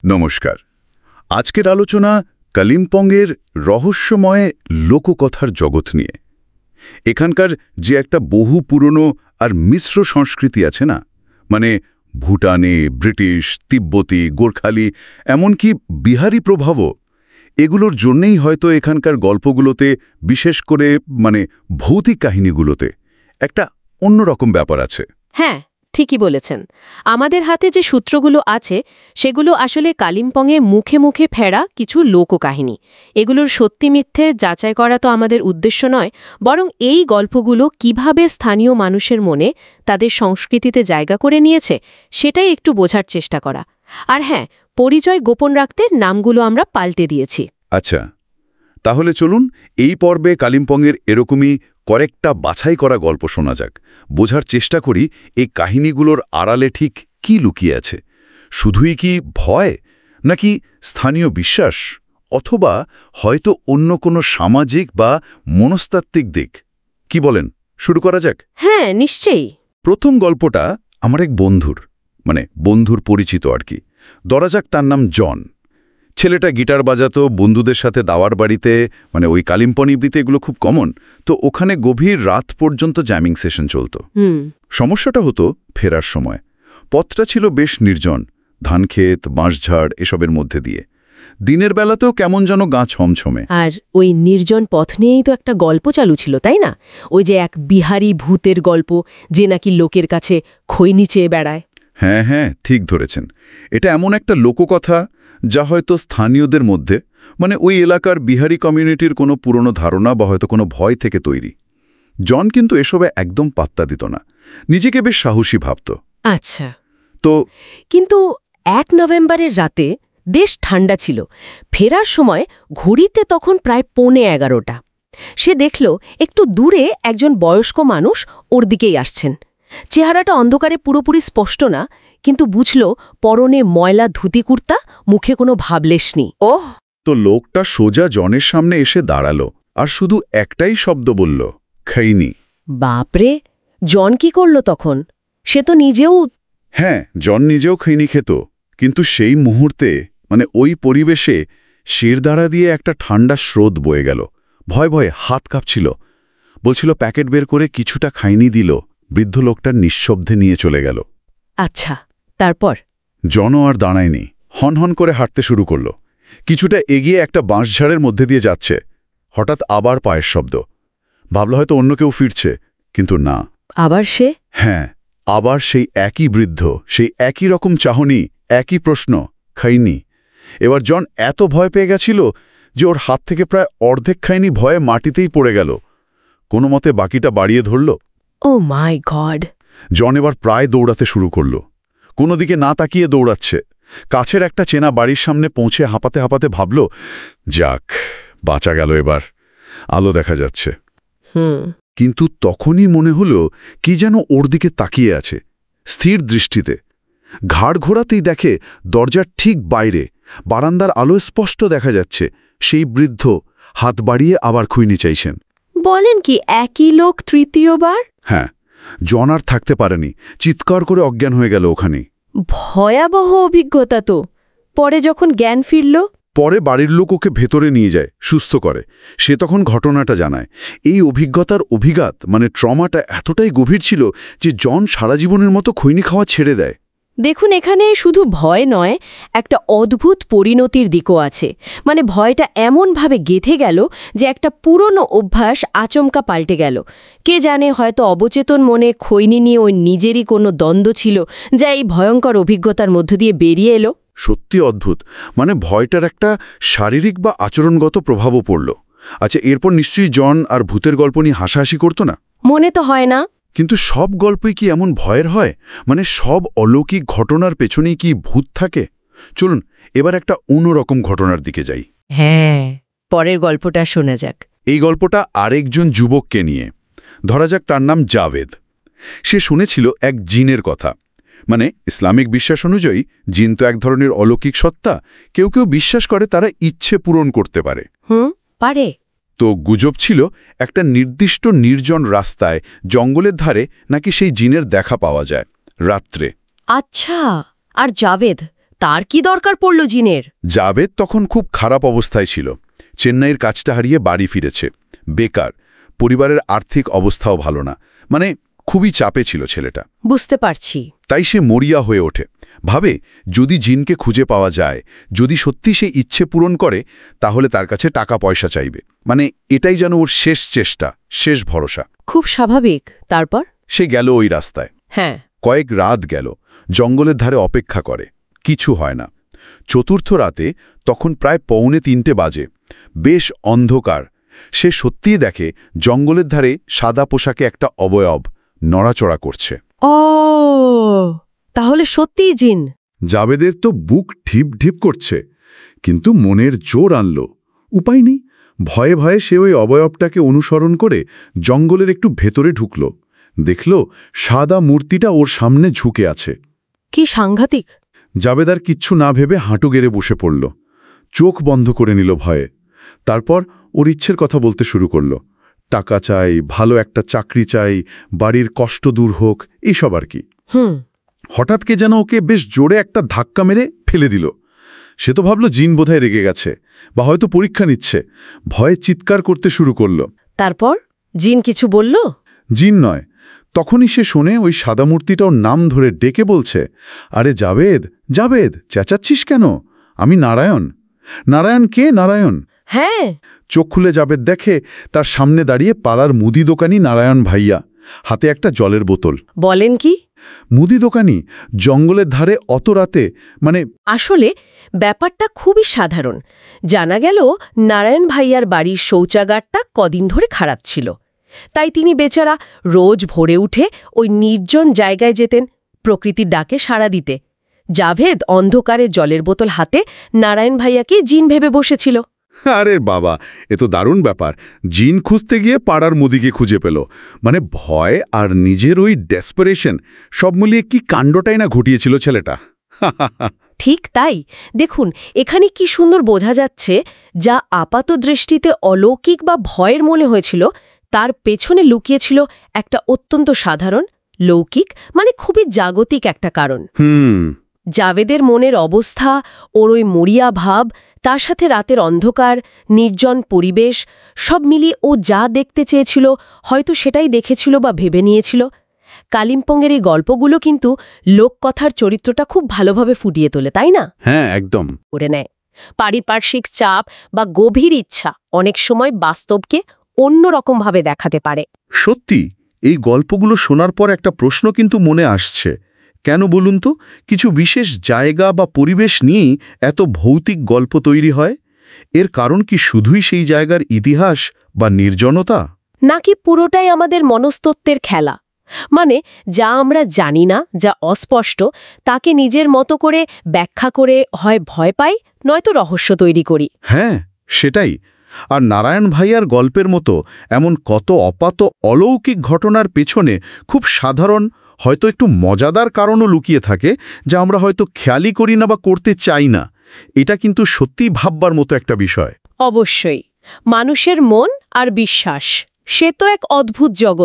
নমস্কার। আজকের আলোচনা কালিম্পংয়ের রহস্যময় লোককথার জগৎ নিয়ে। এখানকার যে একটা বহু পুরনো আর মিশ্র সংস্কৃতি আছে না, মানে ভুটানে, ব্রিটিশ, তিব্বতী, গোর্খালি, এমনকি বিহারি প্রভাবও, এগুলোর জন্যেই হয়তো এখানকার গল্পগুলোতে, বিশেষ করে ভৌতিক কাহিনীগুলোতে একটা অন্যরকম ব্যাপার আছে। হ্যাঁ, ঠিকই বলেছেন। আমাদের হাতে যে সূত্রগুলো আছে সেগুলো আসলে কালিম্পংয়ে মুখে মুখে ফেরা কিছু লোককাহিনী। এগুলোর সত্যি মিথ্যে যাচাই করা তো আমাদের উদ্দেশ্য নয়, বরং এই গল্পগুলো কিভাবে স্থানীয় মানুষের মনে তাদের সংস্কৃতিতে জায়গা করে নিয়েছে সেটাই একটু বোঝার চেষ্টা করা। আর হ্যাঁ, পরিচয় গোপন রাখতে নামগুলো আমরা পাল্টে দিয়েছি। আচ্ছা, তাহলে চলুন এই পর্বে কালিম্পংয়ের এরকমই কয়েকটা বাছাই করা গল্প শোনা যাক। বোঝার চেষ্টা করি এই কাহিনীগুলোর আড়ালে ঠিক কি লুকিয়ে আছে। শুধুই কি ভয়, নাকি স্থানীয় বিশ্বাস, অথবা হয়তো অন্য কোনো সামাজিক বা মনস্তাত্ত্বিক দিক? কি বলেন, শুরু করা যাক? হ্যাঁ, নিশ্চয়ই। প্রথম গল্পটা আমার এক বন্ধুর পরিচিত আর কি। ধরা যাক তার নাম জন। ছেলেটা গিটার বাজাতো, বন্ধুদের সাথে দাওয়ার বাড়িতে, ওই কালিম্পংয়ে এগুলো খুব কমন, তো ওখানে গভীর রাত পর্যন্ত জ্যামিং সেশন চলত। সমস্যাটা হতো ফেরার সময়। পথটা ছিল বেশ নির্জন, ধানক্ষেত, বাঁশঝাড় এসবের মধ্যে দিয়ে। দিনের বেলাতেও কেমন যেন গা ছমছমে। আর ওই নির্জন পথ নিয়েই তো একটা গল্প চালু ছিল, তাই না? ওই যে এক বিহারি ভূতের গল্প, যে নাকি লোকের কাছে খৈনি চেয়ে বেড়ায়। হ্যাঁ হ্যাঁ, ঠিক ধরেছেন। এটা এমন একটা লোককথা যা হয়তো স্থানীয়দের মধ্যে, ওই এলাকার বিহারি কমিউনিটির কোনো পুরনো ধারণা বা হয়তো কোনো ভয় থেকে তৈরি। জন কিন্তু এসবে একদম পাত্তা দিত না, নিজেকে বেশ সাহসী ভাবত। আচ্ছা, তো কিন্তু 1 নভেম্বরের রাতে দেশ ঠান্ডা ছিল। ফেরার সময় ঘড়িতে তখন প্রায় 11:15। সে দেখল একটু দূরে একজন বয়স্ক মানুষ ওর দিকেই আসছেন। চেহারাটা অন্ধকারে পুরোপুরি স্পষ্ট না, কিন্তু বুঝল পরনে ময়লা ধুতি কুর্তা, মুখে কোনো ভাবলেশ নেই। ওহ! তো লোকটা সোজা জনের সামনে এসে দাঁড়ালো আর শুধু একটাই শব্দ বলল, খৈনি। বাপরে! জন কি করল তখন? সে তো নিজেও... হ্যাঁ, জন নিজেও খৈনি খেত, কিন্তু সেই মুহূর্তে ওই পরিবেশে শিরদাঁড়া দিয়ে একটা ঠান্ডা স্রোত বয়ে গেল। ভয় ভয়ে হাত কাঁপছিল। বলছিল প্যাকেট বের করে কিছুটা খাইনি দিল। বৃদ্ধ লোকটার নিঃশব্দে নিয়ে চলে গেল। আচ্ছা, তারপর? জনও আর দাঁড়ায়নি, হনহন করে হাঁটতে শুরু করল। কিছুটা এগিয়ে একটা বাঁশঝাড়ের মধ্যে দিয়ে যাচ্ছে। হঠাৎ আবার পায়ের শব্দ। ভাবল হয়তো অন্য কেউ ফিরছে, কিন্তু না। আবার সে? হ্যাঁ, আবার সেই একই বৃদ্ধ, সেই একই রকম চাহনি, একই প্রশ্ন, খাইনি। এবার জন এত ভয় পেয়ে গেছিল যে ওর হাত থেকে প্রায় অর্ধেক খাইনি ভয়ে মাটিতেই পড়ে গেল। কোনো মতে বাকিটা বাড়িয়ে ধরল। ও মাই গড! জন এবার প্রায় দৌড়াতে শুরু করল। কোনো দিকে না তাকিয়ে দৌড়াচ্ছে। কাছের একটা চেনা বাড়ির সামনে পৌঁছে হাঁপাতে হাঁপাতে ভাবল, যাক, বাঁচা গেল এবার, আলো দেখা যাচ্ছে। কিন্তু তখনই মনে হলো কি যেন ওর দিকে তাকিয়ে আছে, স্থির দৃষ্টিতে। ঘাড় ঘোরাতেই দেখে দরজার ঠিক বাইরে, বারান্দার আলোয় স্পষ্ট দেখা যাচ্ছে সেই বৃদ্ধ হাত বাড়িয়ে আবার খৈনি চাইছেন। বলেন কি, একই লোক তৃতীয়বার? হ্যাঁ, জন আর থাকতে পারেনি, চিৎকার করে অজ্ঞান হয়ে গেল ওখানেই। ভয়াবহ অভিজ্ঞতা তো। পরে যখন জ্ঞান ফিরল? পরে বাড়ির লোক ওকে ভেতরে নিয়ে যায়, সুস্থ করে। সে তখন ঘটনাটা জানায়। এই অভিজ্ঞতার ট্রমাটা এতটাই গভীর ছিল যে জন সারা জীবনের মতো খৈনি খাওয়া ছেড়ে দেয়। দেখুন, এখানে শুধু ভয় নয়, একটা অদ্ভুত পরিণতির দিকও আছে। ভয়টা এমনভাবে গেঁথে গেল যে একটা পুরনো অভ্যাস আচমকা পাল্টে গেল। কে জানে, হয়তো অবচেতন মনে খৈনি নিয়ে ওই নিজেরই কোনো দ্বন্দ্ব ছিল, যা এই ভয়ঙ্কর অভিজ্ঞতার মধ্য দিয়ে বেরিয়ে এলো। সত্যি অদ্ভুত। ভয়টার একটা শারীরিক বা আচরণগত প্রভাবও পড়ল। আচ্ছা, এরপর নিশ্চয়ই জন আর ভূতের গল্প নিয়ে হাসাহাসি করত না? মনে তো হয় না। কিন্তু সব গল্পই কি এমন ভয়ের হয়? সব অলৌকিক ঘটনার পেছনেই কি ভূত থাকে? চলুন এবার একটা অন্যরকম ঘটনার দিকে যাই। হ্যাঁ, পরের গল্পটা শোনা যাক। এই গল্পটা আরেকজন যুবককে নিয়ে। ধরা যাক তার নাম জাভেদ। সে শুনেছিল এক জিনের কথা। ইসলামিক বিশ্বাস অনুযায়ী জিন তো এক ধরনের অলৌকিক সত্তা। কেউ কেউ বিশ্বাস করে তারা ইচ্ছে পূরণ করতে পারে। পারে? তো গুজব ছিল একটা নির্দিষ্ট নির্জন রাস্তায়, জঙ্গলের ধারে নাকি সেই জিনের দেখা পাওয়া যায় রাত্রে। আচ্ছা, আর জাভেদ তার কি দরকার পড়ল জিনের? জাবেদ তখন খুব খারাপ অবস্থায় ছিল। চেন্নাইয়ের কাজটা হারিয়ে বাড়ি ফিরেছে, বেকার, পরিবারের আর্থিক অবস্থাও ভালো না, মানে খুবই চাপে ছিল ছেলেটা। বুঝতে পারছি। তাই সে মরিয়া হয়ে ওঠে, ভাবে যদি জিনকে খুঁজে পাওয়া যায়, যদি সত্যি সে ইচ্ছে পূরণ করে, তাহলে তার কাছে টাকা পয়সা চাইবে, মানে এটাই যেন ওর শেষ চেষ্টা, শেষ ভরসা। খুব স্বাভাবিক। তারপর? সে গেল ওই রাস্তায়। হ্যাঁ। কয়েক রাত গেল, জঙ্গলের ধারে অপেক্ষা করে, কিছু হয় না। চতুর্থ রাতে, তখন প্রায় 2:45 বাজে, বেশ অন্ধকার, সে সত্যিই দেখে জঙ্গলের ধারে সাদা পোশাকে একটা অবয়ব নড়াচড়া করছে। ও, তাহলে সত্যিই জিন। জাবেদের তো বুক ঢিপ ঢিপ করছে, কিন্তু মনের জোর আনল, উপায় নেই। ভয়ে ভয়ে সে ওই অবয়বটাকে অনুসরণ করে জঙ্গলের একটু ভেতরে ঢুকল। দেখল সাদা মূর্তিটা ওর সামনে ঝুঁকে আছে। কি সাংঘাতিক! জাবেদ আর কিচ্ছু না ভেবে হাঁটু গেড়ে বসে পড়ল, চোখ বন্ধ করে নিল ভয়ে। তারপর ওর ইচ্ছের কথা বলতে শুরু করল। টাকা চাই, ভালো একটা চাকরি চাই, বাড়ির কষ্ট দূর হোক, এইসব আর কি। হঠাৎ কে যেন ওকে বেশ জোরে একটা ধাক্কা মেরে ফেলে দিল। সে তো ভাবল জিন বোধহয় রেগে গেছে, বা হয়তো পরীক্ষা নিচ্ছে। ভয়ে চিৎকার করতে শুরু করল। তারপর জিন কিছু বলল? জিন নয়, তখনই সে শোনে ওই সাদা মূর্তিটা ওর নাম ধরে ডেকে বলছে, আরে জাবেদ, জাবেদ, চেঁচাচ্ছিস কেন? আমি নারায়ণ। নারায়ণ কে? নারায়ণ। হ্যাঁ। চোখ খুলে জাবেদ দেখে তার সামনে দাঁড়িয়ে পাড়ার মুদি দোকানি নারায়ণ ভাইয়া, হাতে একটা জলের বোতল। বলেন কি? মুদি দোকানি জঙ্গলের ধারে অত রাতে, মানে আসলে ব্যাপারটা খুবই সাধারণ। জানা গেল নারায়ণ ভাইয়ার বাড়ির শৌচাগারটা কদিন ধরে খারাপ ছিল, তাই তিনি বেচারা রোজ ভোরে উঠে ওই নির্জন জায়গায় যেতেন প্রকৃতির ডাকে সাড়া দিতে। জাভেদ অন্ধকারে জলের বোতল হাতে নারায়ণ ভাইয়াকে জিন ভেবে বসেছিল। আরে বাবা, এ তো দারুণ ব্যাপার। জিন খুঁজতে গিয়ে পাড়ার মুদিকে খুঁজে পেল, মানে ভয় আর নিজের ওই ডেসপারেশন সব মিলিয়ে কি কাণ্ডটাই না ঘটিয়েছিল ছেলেটা। ঠিক তাই। দেখুন এখানে কি সুন্দর বোঝা যাচ্ছে, যা আপাত দৃষ্টিতে অলৌকিক বা ভয়ের মনে হয়েছিল, তার পেছনে লুকিয়েছিল একটা অত্যন্ত সাধারণ, লৌকিক, মানে খুবই জাগতিক একটা কারণ। জাভেদের মনের অবস্থা, ওর ওই মরিয়া ভাব, তার সাথে রাতের অন্ধকার, নির্জন পরিবেশ, সব মিলিয়ে ও যা দেখতে চেয়েছিল হয়তো সেটাই দেখেছিল বা ভেবে নিয়েছিল। কালিম্পংয়ের এই গল্পগুলো কিন্তু লোককথার চরিত্রটা খুব ভালোভাবে ফুটিয়ে তোলে, তাই না? হ্যাঁ, একদম করে নেয়। পারিপার্শ্বিক চাপ বা গভীর ইচ্ছা অনেক সময় বাস্তবকে অন্যরকমভাবে দেখাতে পারে। সত্যি, এই গল্পগুলো শোনার পর একটা প্রশ্ন কিন্তু মনে আসছে। কেন বলুন তো, কিছু বিশেষ জায়গা বা পরিবেশ নিয়েই এত ভৌতিক গল্প তৈরি হয়? এর কারণ কি শুধুই সেই জায়গার ইতিহাস বা নির্জনতা, নাকি পুরোটাই আমাদের মনস্তত্ত্বের খেলা? মানে যা আমরা জানি না, যা অস্পষ্ট, তাকে নিজের মতো করে ব্যাখ্যা করে হয় ভয় পাই, নয়তো রহস্য তৈরি করি। হ্যাঁ, সেটাই। আর নারায়ণ ভাইয়ার গল্পের মতো এমন কত অপাত অলৌকিক ঘটনার পেছনে খুব সাধারণ, হয়তো একটু মজাদার কারণও লুকিয়ে থাকে, যা আমরা হয়তো খেয়ালই করি না বা করতে চাই না। এটা কিন্তু সত্যিই ভাববার মতো একটা বিষয়। অবশ্যই। মানুষের মন আর বিশ্বাস, সে তো এক অদ্ভুত জগৎ।